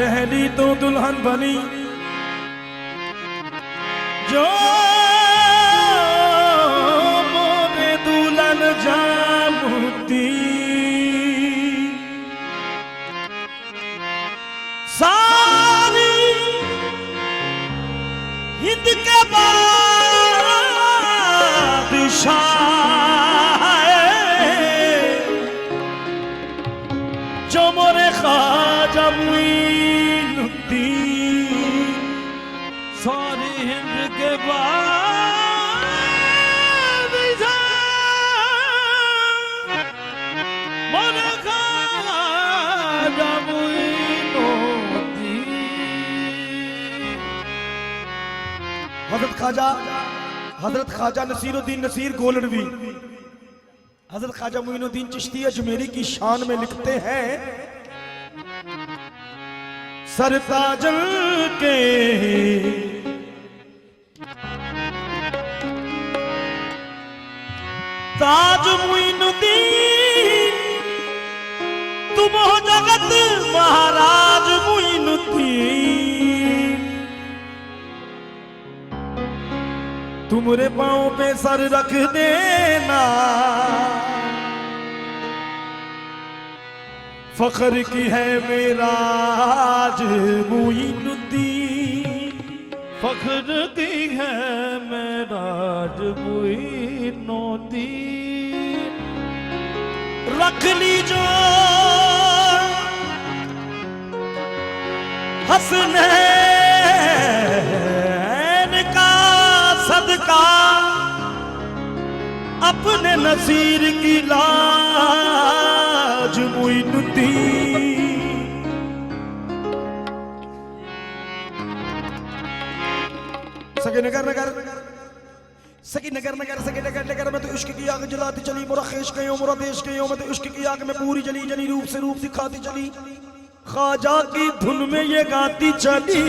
पहली तो दुल्हन बनी जो मोरे दुल्हन जामुती, सारी हिंद के बादशाह जो मोरे ख्वाजा मुईनुद्दीन, सारी हिंद के बादशाह मोरे ख्वाजा मुईनुद्दीन। हजरत ख्वाजा नसीरुद्दीन नसीर गोलड़वी, हजरत ख्वाजा मुईनुद्दीन चिश्ती अजमेरी की शान में लिखते हैं, सरताजल के ताज मुईनुद्दीन, तुम हो जगत महाराज मुईनुद्दीन, तुम्हारे पांव पे सर रख देना, फख्र की है मेरा आज मुईनुद्दीन, फख्र की है मेरा आज मुईनुद्दीन। रख लीजो हसनैन का सदका, अपने नसीर की लाज मुईनुद्दीन। सके नगर नगर सकी नगर नगर सके नगर नगर में तो इश्क की आग जलाती चली, मोरा खेश कयो मोरा देश कयो, मैं तो इश्क की आग में पूरी जली जली, रूप से रूप दिखाती चली, ख्वाजा की धुन में ये गाती चली,